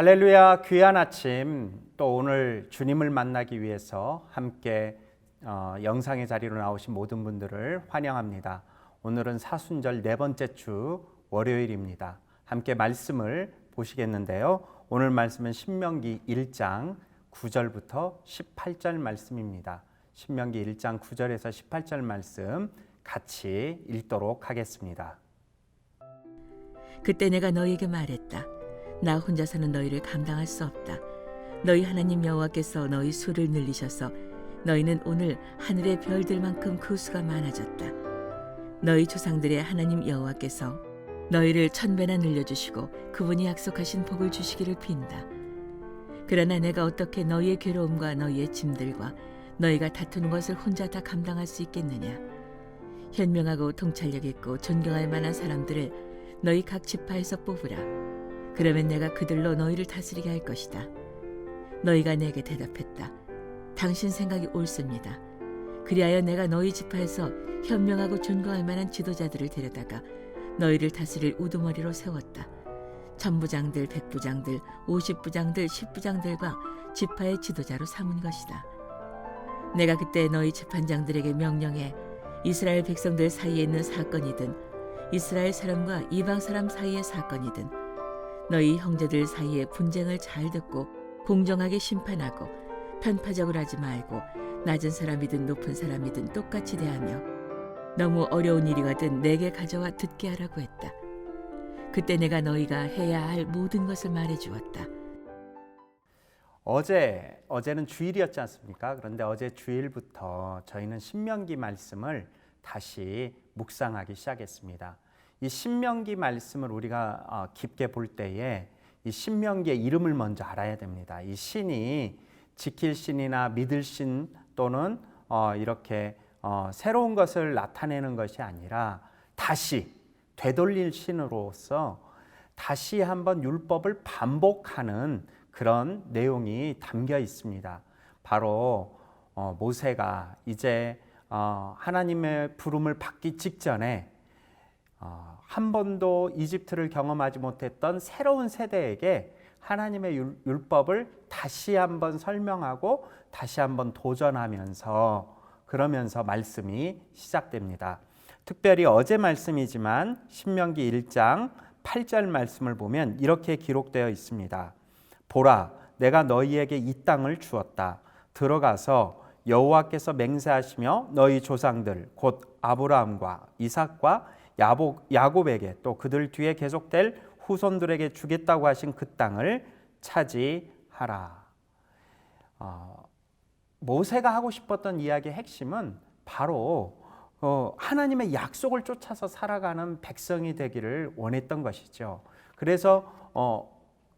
할렐루야, 귀한 아침. 또 오늘 주님을 만나기 위해서 함께 영상의 자리로 나오신 모든 분들을 환영합니다. 오늘은 사순절 네 번째 주 월요일입니다. 함께 말씀을 보시겠는데요. 오늘 말씀은 신명기 1장 9절부터 18절 말씀입니다. 신명기 1장 9절에서 18절 말씀 같이 읽도록 하겠습니다. 그때 내가 너희에게 말했다. 나 혼자서는 너희를 감당할 수 없다. 너희 하나님 여호와께서 너희 수를 늘리셔서 너희는 오늘 하늘의 별들만큼 그 수가 많아졌다. 너희 조상들의 하나님 여호와께서 너희를 1000배나 늘려주시고 그분이 약속하신 복을 주시기를 빈다. 그러나 내가 어떻게 너희의 괴로움과 너희의 짐들과 너희가 다투는 것을 혼자 다 감당할 수 있겠느냐. 현명하고 통찰력 있고 존경할 만한 사람들을 너희 각 지파에서 뽑으라. 그러면 내가 그들로 너희를 다스리게 할 것이다. 너희가 내게 대답했다. 당신 생각이 옳습니다. 그리하여 내가 너희 지파에서 현명하고 존경할 만한 지도자들을 데려다가 너희를 다스릴 우두머리로 세웠다. 천부장들, 백부장들, 50부장들, 10부장들과 지파의 지도자로 삼은 것이다. 내가 그때 너희 재판장들에게 명령해 이스라엘 백성들 사이에 있는 사건이든 이스라엘 사람과 이방 사람 사이의 사건이든 너희 형제들 사이의 분쟁을 잘 듣고 공정하게 심판하고 편파적으로 하지 말고 낮은 사람이든 높은 사람이든 똑같이 대하며 너무 어려운 일이거든 내게 가져와 듣게 하라고 했다. 그때 내가 너희가 해야 할 모든 것을 말해 주었다. 어제는 주일이었지 않습니까? 그런데 어제 주일부터 저희는 신명기 말씀을 다시 묵상하기 시작했습니다. 이 신명기 말씀을 우리가 깊게 볼 때에 이 신명기의 이름을 먼저 알아야 됩니다. 이 신이 지킬 신이나 믿을 신 또는 이렇게 새로운 것을 나타내는 것이 아니라 다시 되돌릴 신으로서 다시 한번 율법을 반복하는 그런 내용이 담겨 있습니다. 바로 모세가 이제 하나님의 부름을 받기 직전에 한 번도 이집트를 경험하지 못했던 새로운 세대에게 하나님의 율법을 다시 한번 설명하고 다시 한번 도전하면서 그러면서 말씀이 시작됩니다. 특별히 어제 말씀이지만 신명기 1장 8절 말씀을 보면 이렇게 기록되어 있습니다. 보라, 내가 너희에게 이 땅을 주었다. 들어가서 여호와께서 맹세하시며 너희 조상들 곧 아브라함과 이삭과 야곱에게 또 그들 뒤에 계속될 후손들에게 주겠다고 하신 그 땅을 차지하라. 모세가 하고 싶었던 이야기의 핵심은 바로 하나님의 약속을 쫓아서 살아가는 백성이 되기를 원했던 것이죠. 그래서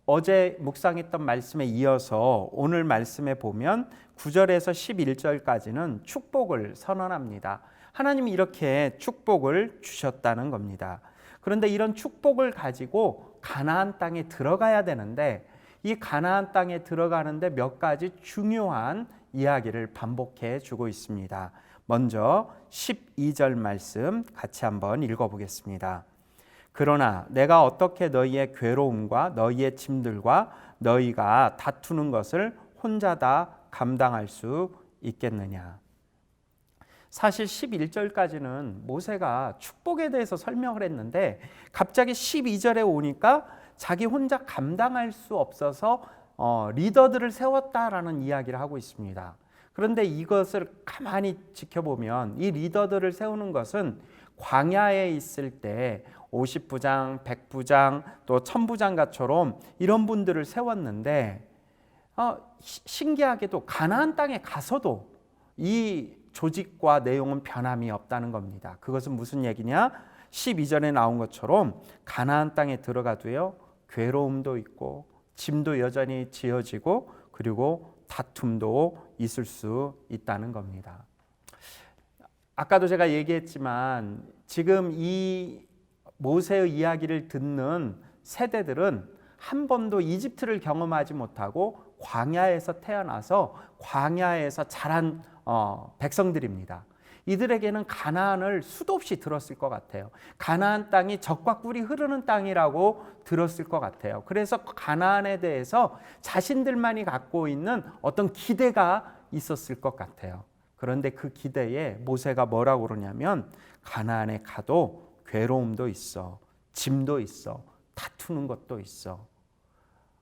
어제 묵상했던 말씀에 이어서 오늘 말씀에 보면 9절에서 11절까지는 축복을 선언합니다. 하나님이 이렇게 축복을 주셨다는 겁니다. 그런데 이런 축복을 가지고 가나안 땅에 들어가야 되는데 이 가나안 땅에 들어가는데 몇 가지 중요한 이야기를 반복해 주고 있습니다. 먼저 12절 말씀 같이 한번 읽어보겠습니다. 그러나 내가 어떻게 너희의 괴로움과 너희의 짐들과 너희가 다투는 것을 혼자 다 감당할 수 있겠느냐. 사실 11절까지는 모세가 축복에 대해서 설명을 했는데 갑자기 12절에 오니까 자기 혼자 감당할 수 없어서 리더들을 세웠다라는 이야기를 하고 있습니다. 그런데 이것을 가만히 지켜보면 이 리더들을 세우는 것은 광야에 있을 때 50부장, 100부장, 또 1000부장가처럼 이런 분들을 세웠는데 신기하게도 가나안 땅에 가서도 이 조직과 내용은 변함이 없다는 겁니다. 그것은 무슨 얘기냐? 12절에 나온 것처럼 가나안 땅에 들어가도요 괴로움도 있고 짐도 여전히 지어지고 그리고 다툼도 있을 수 있다는 겁니다. 아까도 제가 얘기했지만 지금 이 모세의 이야기를 듣는 세대들은 한 번도 이집트를 경험하지 못하고 광야에서 태어나서 광야에서 자란 백성들입니다. 이들에게는 가나안을 수도 없이 들었을 것 같아요. 가나안 땅이 젖과 꿀이 흐르는 땅이라고 들었을 것 같아요. 그래서 가나안에 대해서 자신들만이 갖고 있는 어떤 기대가 있었을 것 같아요. 그런데 그 기대에 모세가 뭐라고 그러냐면 가나안에 가도 괴로움도 있어, 짐도 있어, 다투는 것도 있어.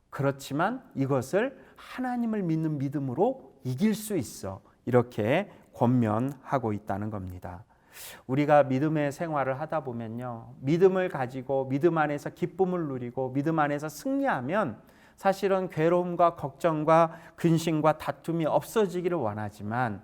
그렇지만 이것을 하나님을 믿는 믿음으로 이길 수 있어. 이렇게 권면하고 있다는 겁니다. 우리가 믿음의 생활을 하다 보면요, 믿음을 가지고 믿음 안에서 기쁨을 누리고 믿음 안에서 승리하면 사실은 괴로움과 걱정과 근심과 다툼이 없어지기를 원하지만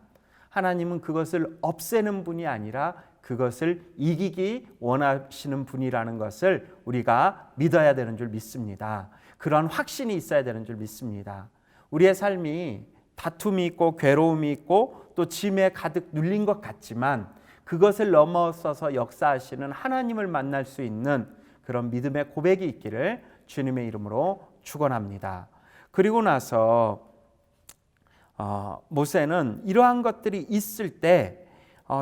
하나님은 그것을 없애는 분이 아니라 그것을 이기기 원하시는 분이라는 것을 우리가 믿어야 되는 줄 믿습니다. 그런 확신이 있어야 되는 줄 믿습니다. 우리의 삶이 다툼이 있고 괴로움이 있고 또 짐에 가득 눌린 것 같지만 그것을 넘어서서 역사하시는 하나님을 만날 수 있는 그런 믿음의 고백이 있기를 주님의 이름으로 축원합니다. 그리고 나서 모세는 이러한 것들이 있을 때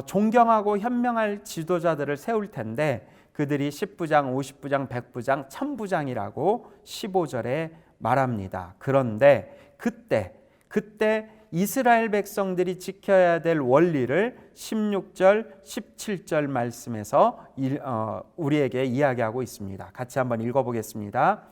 존경하고 현명할 지도자들을 세울 텐데 그들이 10부장, 50부장, 100부장, 1000부장이라고 15절에 말합니다. 그런데 그때 이스라엘 백성들이 지켜야 될 원리를 16절, 17절 말씀에서 우리에게 이야기하고 있습니다. 같이 한번 읽어보겠습니다.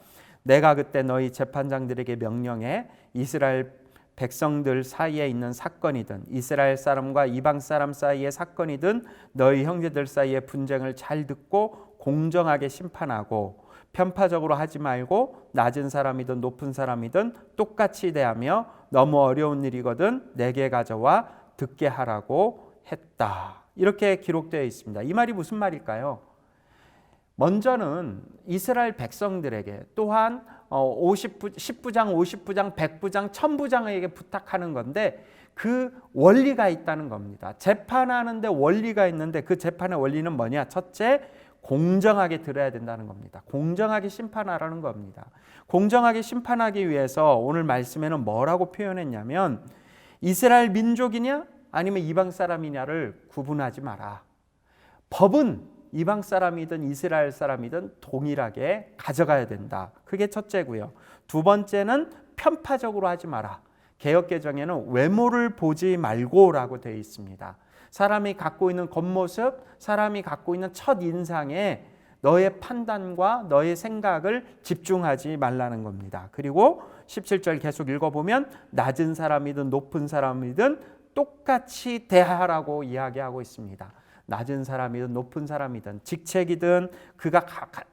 내가 그때 너희 재판장들에게 명령해 이스라엘 백성들 사이에 있는 사건이든 이스라엘 사람과 이방 사람 사이의 사건이든 너희 형제들 사이의 분쟁을 잘 듣고 공정하게 심판하고 편파적으로 하지 말고 낮은 사람이든 높은 사람이든 똑같이 대하며 너무 어려운 일이거든 내게 가져와 듣게 하라고 했다. 이렇게 기록되어 있습니다. 이 말이 무슨 말일까요? 먼저는 이스라엘 백성들에게 또한 10부장, 50부장, 100부장, 1000부장에게 부탁하는 건데 그 원리가 있다는 겁니다. 재판하는데 원리가 있는데 그 재판의 원리는 뭐냐? 첫째, 공정하게 들어야 된다는 겁니다. 공정하게 심판하라는 겁니다. 공정하게 심판하기 위해서 오늘 말씀에는 뭐라고 표현했냐면 이스라엘 민족이냐 아니면 이방 사람이냐를 구분하지 마라. 법은 이방 사람이든 이스라엘 사람이든 동일하게 가져가야 된다. 그게 첫째고요. 두 번째는 편파적으로 하지 마라. 개역개정에는 외모를 보지 말고라고 되어 있습니다. 사람이 갖고 있는 겉모습, 사람이 갖고 있는 첫인상에 너의 판단과 너의 생각을 집중하지 말라는 겁니다. 그리고 17절 계속 읽어보면 낮은 사람이든 높은 사람이든 똑같이 대하라고 이야기하고 있습니다. 낮은 사람이든 높은 사람이든 직책이든 그가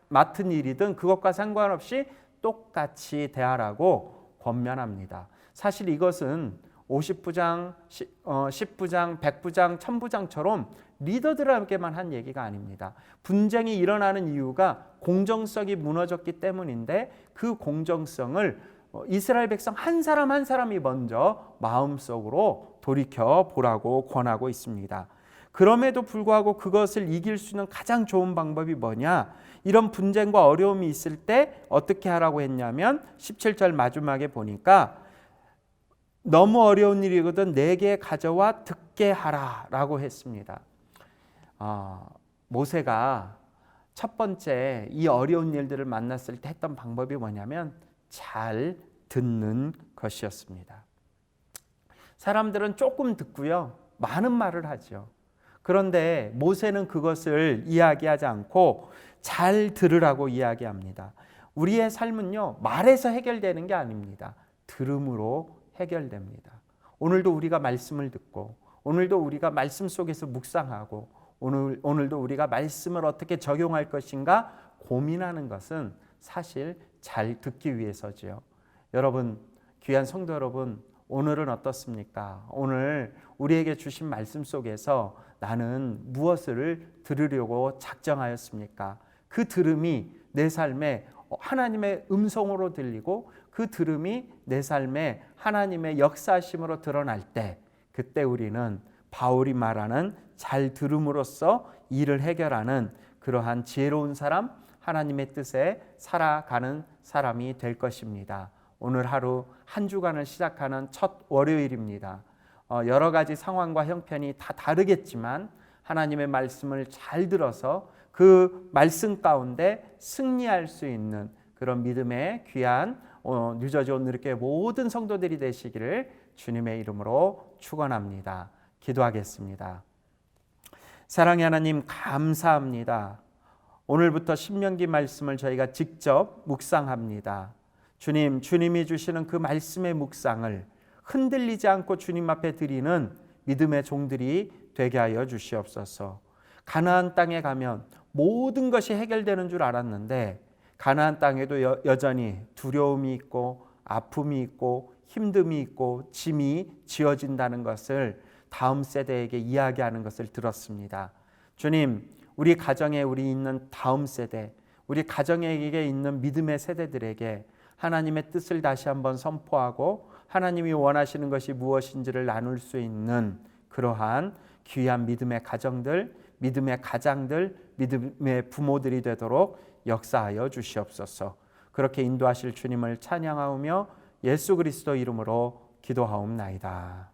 맡은 일이든 그것과 상관없이 똑같이 대하라고 권면합니다. 사실 이것은 50부장, 10부장, 100부장, 1000부장처럼 리더들에게만 한 얘기가 아닙니다. 분쟁이 일어나는 이유가 공정성이 무너졌기 때문인데 그 공정성을 이스라엘 백성 한 사람 한 사람이 먼저 마음속으로 돌이켜 보라고 권하고 있습니다. 그럼에도 불구하고 그것을 이길 수 있는 가장 좋은 방법이 뭐냐? 이런 분쟁과 어려움이 있을 때 어떻게 하라고 했냐면 17절 마지막에 보니까 너무 어려운 일이거든 내게 가져와 듣게 하라 라고 했습니다. 모세가 첫 번째 이 어려운 일들을 만났을 때 했던 방법이 뭐냐면 잘 듣는 것이었습니다. 사람들은 조금 듣고요 많은 말을 하죠. 그런데 모세는 그것을 이야기하지 않고 잘 들으라고 이야기합니다. 우리의 삶은요 말에서 해결되는 게 아닙니다. 들음으로 해결됩니다. 오늘도 우리가 말씀을 듣고 오늘도 우리가 말씀 속에서 묵상하고 오늘도 우리가 말씀을 어떻게 적용할 것인가 고민하는 것은 사실 잘 듣기 위해서지요. 여러분, 귀한 성도 여러분, 오늘은 어떻습니까? 오늘 우리에게 주신 말씀 속에서 나는 무엇을 들으려고 작정하였습니까? 그 들음이 내 삶에 하나님의 음성으로 들리고 그 들음이 내 삶에 하나님의 역사심으로 드러날 때 그때 우리는 바울이 말하는 잘 들음으로써 일을 해결하는 그러한 지혜로운 사람, 하나님의 뜻에 살아가는 사람이 될 것입니다. 오늘 하루 한 주간을 시작하는 첫 월요일입니다. 여러 가지 상황과 형편이 다 다르겠지만 하나님의 말씀을 잘 들어서 그 말씀 가운데 승리할 수 있는 그런 믿음의 귀한 뉴저지 온누리교회 모든 성도들이 되시기를 주님의 이름으로 축원합니다. 기도하겠습니다. 사랑의 하나님, 감사합니다. 오늘부터 신명기 말씀을 저희가 직접 묵상합니다. 주님이 주시는 그 말씀의 묵상을 흔들리지 않고 주님 앞에 드리는 믿음의 종들이 되게 하여 주시옵소서. 가나안 땅에 가면 모든 것이 해결되는 줄 알았는데 가나안 땅에도 여전히 두려움이 있고 아픔이 있고 힘듦이 있고 짐이 지어진다는 것을 다음 세대에게 이야기하는 것을 들었습니다. 주님, 우리 가정에 우리 있는 다음 세대, 우리 가정에게 있는 믿음의 세대들에게 하나님의 뜻을 다시 한번 선포하고 하나님이 원하시는 것이 무엇인지를 나눌 수 있는 그러한 귀한 믿음의 가정들, 믿음의 가장들, 믿음의 부모들이 되도록 역사하여 주시옵소서. 그렇게 인도하실 주님을 찬양하며 예수 그리스도 이름으로 기도하옵나이다.